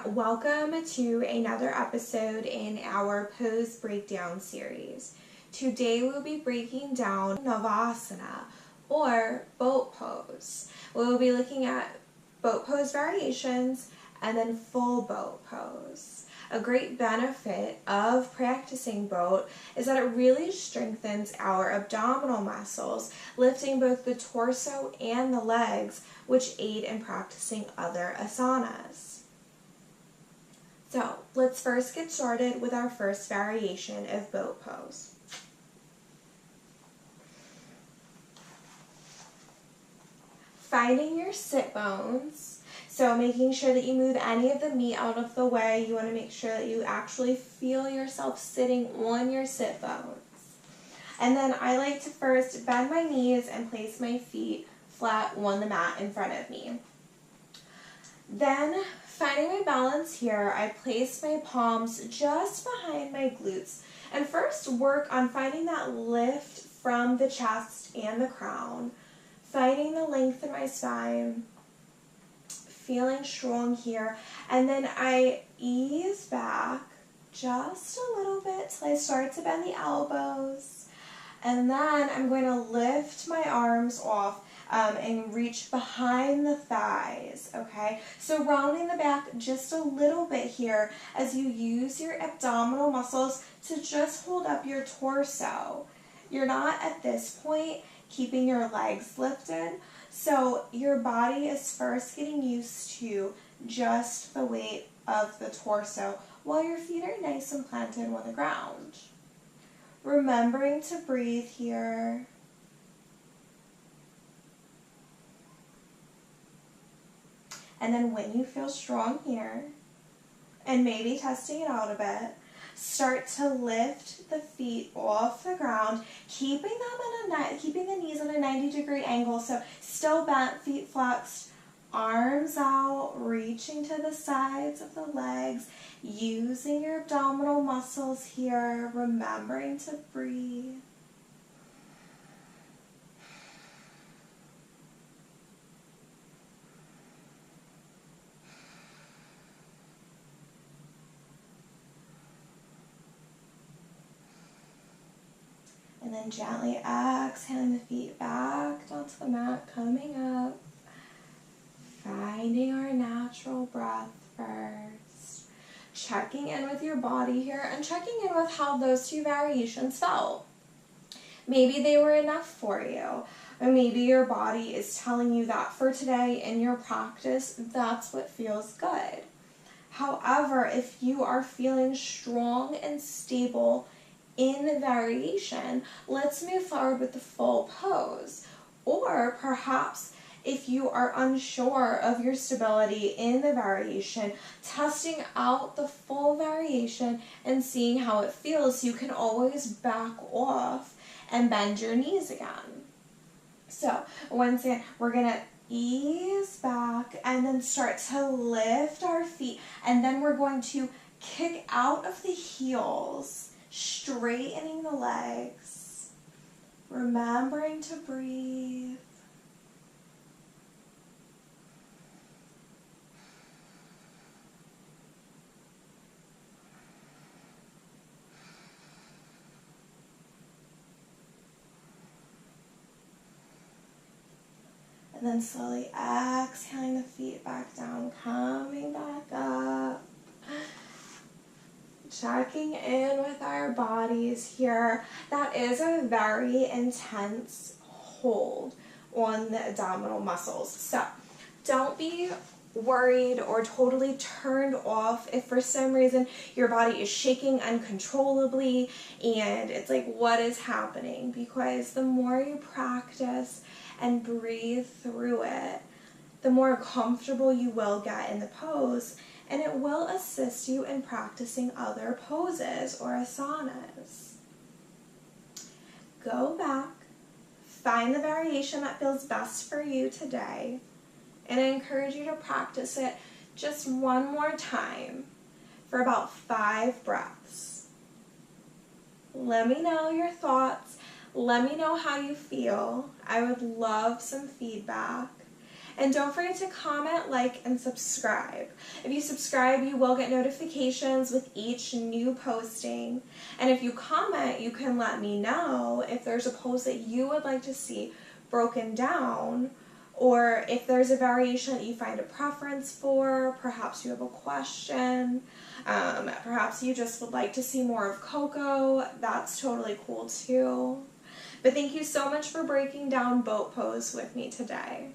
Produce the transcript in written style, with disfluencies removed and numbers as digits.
Welcome to another episode in our pose breakdown series. Today we'll be breaking down Navasana, or boat pose. We'll be looking at boat pose variations and then full boat pose. A great benefit of practicing boat is that it really strengthens our abdominal muscles, lifting both the torso and the legs, which aid in practicing other asanas. So let's first get started with our first variation of boat pose. Finding your sit bones, so making sure that you move any of the meat out of the way. You want to make sure that you actually feel yourself sitting on your sit bones. And then I like to first bend my knees and place my feet flat on the mat in front of me. Then, finding my balance here, I place my palms just behind my glutes and first work on finding that lift from the chest and the crown, finding the length in my spine, feeling strong here, and then I ease back just a little bit till I start to bend the elbows, and then I'm going to lift my arms off and reach behind the thighs, okay? So rounding the back just a little bit here as you use your abdominal muscles to just hold up your torso. You're not at this point keeping your legs lifted, so your body is first getting used to just the weight of the torso while your feet are nice and planted on the ground. Remembering to breathe here. And then when you feel strong here, and maybe testing it out a bit, start to lift the feet off the ground, keeping the knees at a 90-degree angle, so still bent, feet flexed, arms out, reaching to the sides of the legs, using your abdominal muscles here, remembering to breathe. And then gently exhaling the feet back down to the mat, coming up, finding our natural breath first, checking in with your body here and checking in with how those two variations felt. Maybe they were enough for you, or maybe your body is telling you that for today in your practice, that's what feels good. However, if you are feeling strong and stable in the variation, let's move forward with the full pose. Or perhaps if you are unsure of your stability in the variation, testing out the full variation and seeing how it feels, you can always back off and bend your knees again. So once again, we're going to ease back and then start to lift our feet, and then we're going to kick out of the heels, straightening the legs, remembering to breathe. And then slowly exhaling the feet back down, coming back up. Checking in with our bodies here. That is a very intense hold on the abdominal muscles. So don't be worried or totally turned off if for some reason your body is shaking uncontrollably and it's like, what is happening? Because the more you practice and breathe through it, the more comfortable you will get in the pose, and it will assist you in practicing other poses or asanas. Go back, find the variation that feels best for you today, and I encourage you to practice it just one more time for about 5 breaths. Let me know your thoughts. Let me know how you feel. I would love some feedback. And don't forget to comment, like, and subscribe. If you subscribe, you will get notifications with each new posting. And if you comment, you can let me know if there's a pose that you would like to see broken down, or if there's a variation that you find a preference for. Perhaps you have a question. Perhaps you just would like to see more of Coco. That's totally cool too. But thank you so much for breaking down boat pose with me today.